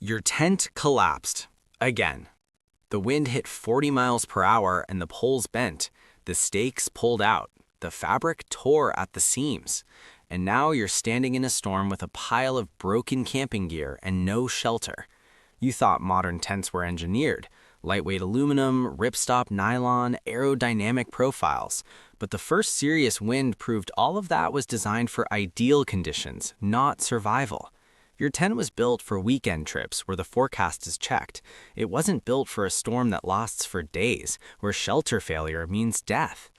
Your tent collapsed. Again. The wind hit 40 miles per hour and the poles bent. The stakes pulled out. The fabric tore at the seams. And now you're standing in a storm with a pile of broken camping gear and no shelter. You thought modern tents were engineered. Lightweight aluminum, ripstop nylon, aerodynamic profiles. But the first serious wind proved all of that was designed for ideal conditions, not survival. Your tent was built for weekend trips where the forecast is checked. It wasn't built for a storm that lasts for days, where shelter failure means death.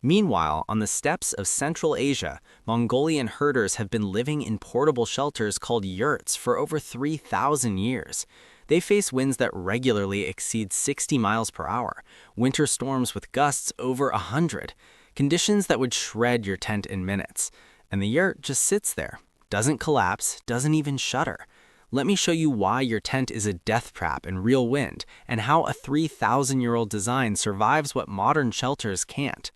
Meanwhile, on the steppes of Central Asia, Mongolian herders have been living in portable shelters called yurts for over 3,000 years. They face winds that regularly exceed 60 miles per hour, winter storms with gusts over 100, conditions that would shred your tent in minutes. And the yurt just sits there. Doesn't collapse, doesn't even shudder. Let me show you why your tent is a death trap in real wind, and how a 3,000-year-old design survives what modern shelters can't.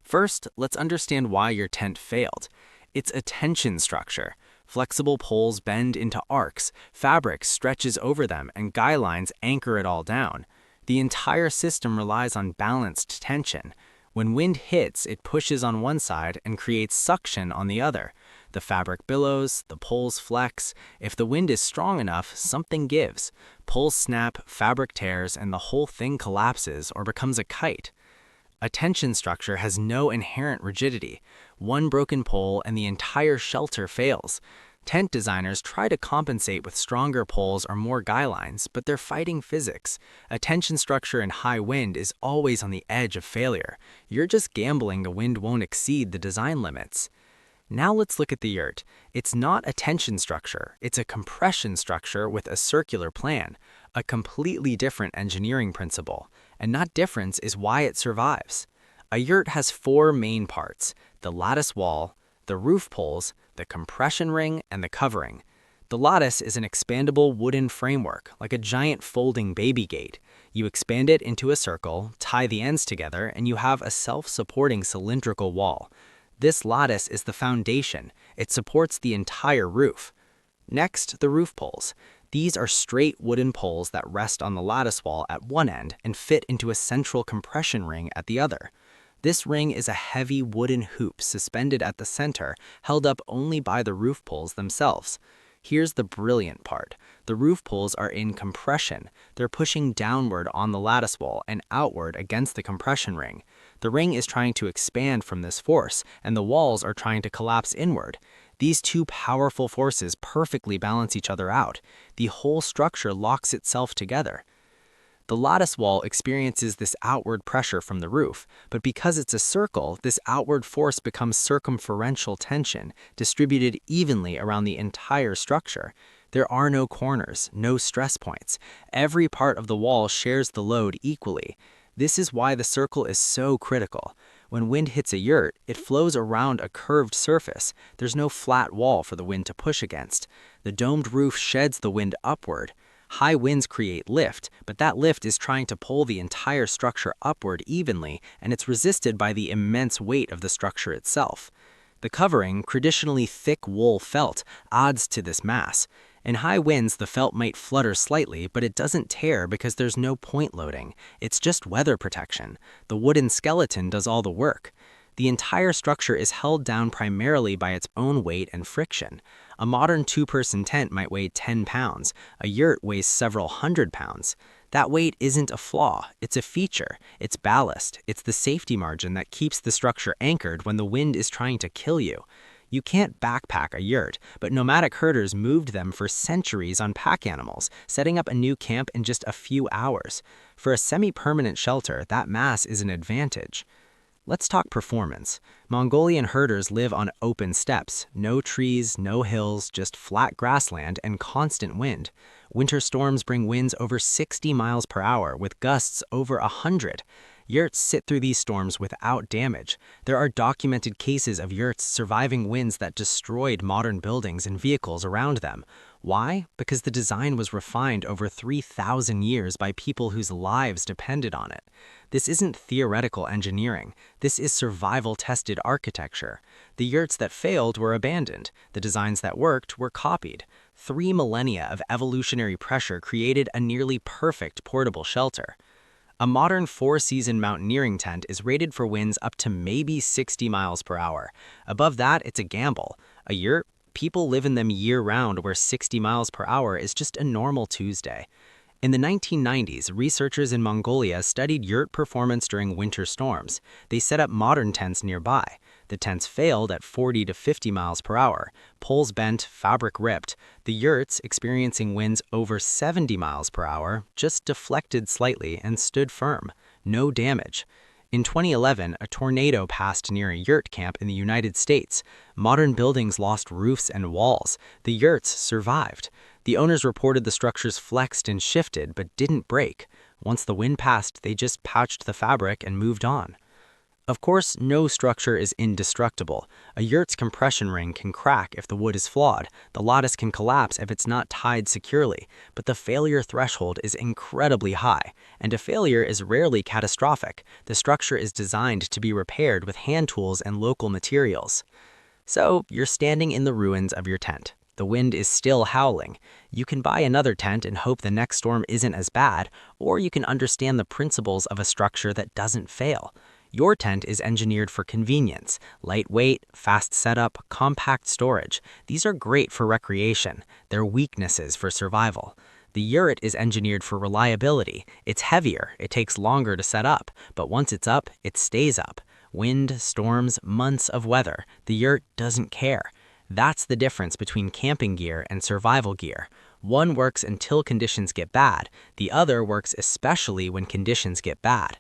First, let's understand why your tent failed. It's a tension structure. Flexible poles bend into arcs, fabric stretches over them, and guy lines anchor it all down. The entire system relies on balanced tension. When wind hits, it pushes on one side and creates suction on the other. The fabric billows, the poles flex. If the wind is strong enough, something gives. Poles snap, fabric tears, and the whole thing collapses or becomes a kite. A tension structure has no inherent rigidity. One broken pole and the entire shelter fails. Tent designers try to compensate with stronger poles or more guy lines, but they're fighting physics. A tension structure in high wind is always on the edge of failure. You're just gambling the wind won't exceed the design limits. Now let's look at the yurt. It's not a tension structure, it's a compression structure with a circular plan, a completely different engineering principle. And that difference is why it survives. A yurt has four main parts: the lattice wall, the roof poles, the compression ring, and the covering. The lattice is an expandable wooden framework, like a giant folding baby gate. You expand it into a circle, tie the ends together, and you have a self-supporting cylindrical wall. This lattice is the foundation. It supports the entire roof. Next, the roof poles. These are straight wooden poles that rest on the lattice wall at one end and fit into a central compression ring at the other. This ring is a heavy wooden hoop suspended at the center, held up only by the roof poles themselves. Here's the brilliant part. The roof poles are in compression. They're pushing downward on the lattice wall and outward against the compression ring. The ring is trying to expand from this force, and the walls are trying to collapse inward. These two powerful forces perfectly balance each other out. The whole structure locks itself together. The lattice wall experiences this outward pressure from the roof, but because it's a circle, this outward force becomes circumferential tension, distributed evenly around the entire structure. There are no corners, no stress points. Every part of the wall shares the load equally. This is why the circle is so critical. When wind hits a yurt, it flows around a curved surface. There's no flat wall for the wind to push against. The domed roof sheds the wind upward. High winds create lift, but that lift is trying to pull the entire structure upward evenly, and it's resisted by the immense weight of the structure itself. The covering, traditionally thick wool felt, adds to this mass. In high winds, the felt might flutter slightly, but it doesn't tear because there's no point loading. It's just weather protection. The wooden skeleton does all the work. The entire structure is held down primarily by its own weight and friction. A modern two-person tent might weigh 10 pounds. A yurt weighs several hundred pounds. That weight isn't a flaw, it's a feature. It's ballast. It's the safety margin that keeps the structure anchored when the wind is trying to kill you. You can't backpack a yurt, but nomadic herders moved them for centuries on pack animals, setting up a new camp in just a few hours. For a semi-permanent shelter, that mass is an advantage. Let's talk performance. Mongolian herders live on open steppes, no trees, no hills, just flat grassland and constant wind. Winter storms bring winds over 60 miles per hour with gusts over 100. Yurts sit through these storms without damage. There are documented cases of yurts surviving winds that destroyed modern buildings and vehicles around them. Why? Because the design was refined over 3,000 years by people whose lives depended on it. This isn't theoretical engineering. This is survival-tested architecture. The yurts that failed were abandoned. The designs that worked were copied. 3 millennia of evolutionary pressure created a nearly perfect portable shelter. A modern four-season mountaineering tent is rated for winds up to maybe 60 miles per hour. Above that, it's a gamble. A yurt, people live in them year-round where 60 miles per hour is just a normal Tuesday. In the 1990s, researchers in Mongolia studied yurt performance during winter storms. They set up modern tents nearby. The tents failed at 40 to 50 miles per hour. Poles bent, fabric ripped. The yurts, experiencing winds over 70 miles per hour, just deflected slightly and stood firm. No damage. In 2011, a tornado passed near a yurt camp in the United States. Modern buildings lost roofs and walls. The yurts survived. The owners reported the structures flexed and shifted but didn't break. Once the wind passed, they just patched the fabric and moved on. Of course, no structure is indestructible. A yurt's compression ring can crack if the wood is flawed. The lattice can collapse if it's not tied securely. But the failure threshold is incredibly high, and a failure is rarely catastrophic. The structure is designed to be repaired with hand tools and local materials. So, you're standing in the ruins of your tent. The wind is still howling. You can buy another tent and hope the next storm isn't as bad, or you can understand the principles of a structure that doesn't fail. Your tent is engineered for convenience, lightweight, fast setup, compact storage. These are great for recreation. They're weaknesses for survival. The yurt is engineered for reliability. It's heavier, it takes longer to set up, but once it's up, it stays up. Wind, storms, months of weather, the yurt doesn't care. That's the difference between camping gear and survival gear. One works until conditions get bad. The other works especially when conditions get bad.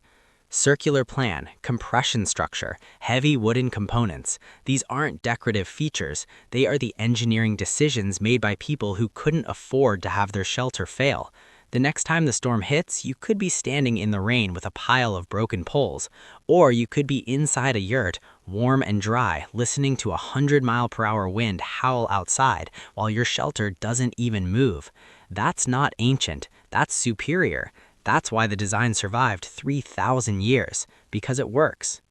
Circular plan, compression structure, heavy wooden components. These aren't decorative features. They are the engineering decisions made by people who couldn't afford to have their shelter fail. The next time the storm hits, you could be standing in the rain with a pile of broken poles. Or you could be inside a yurt, warm and dry, listening to a 100-mile-per-hour wind howl outside while your shelter doesn't even move. That's not ancient. That's superior. That's why the design survived 3,000 years, because it works.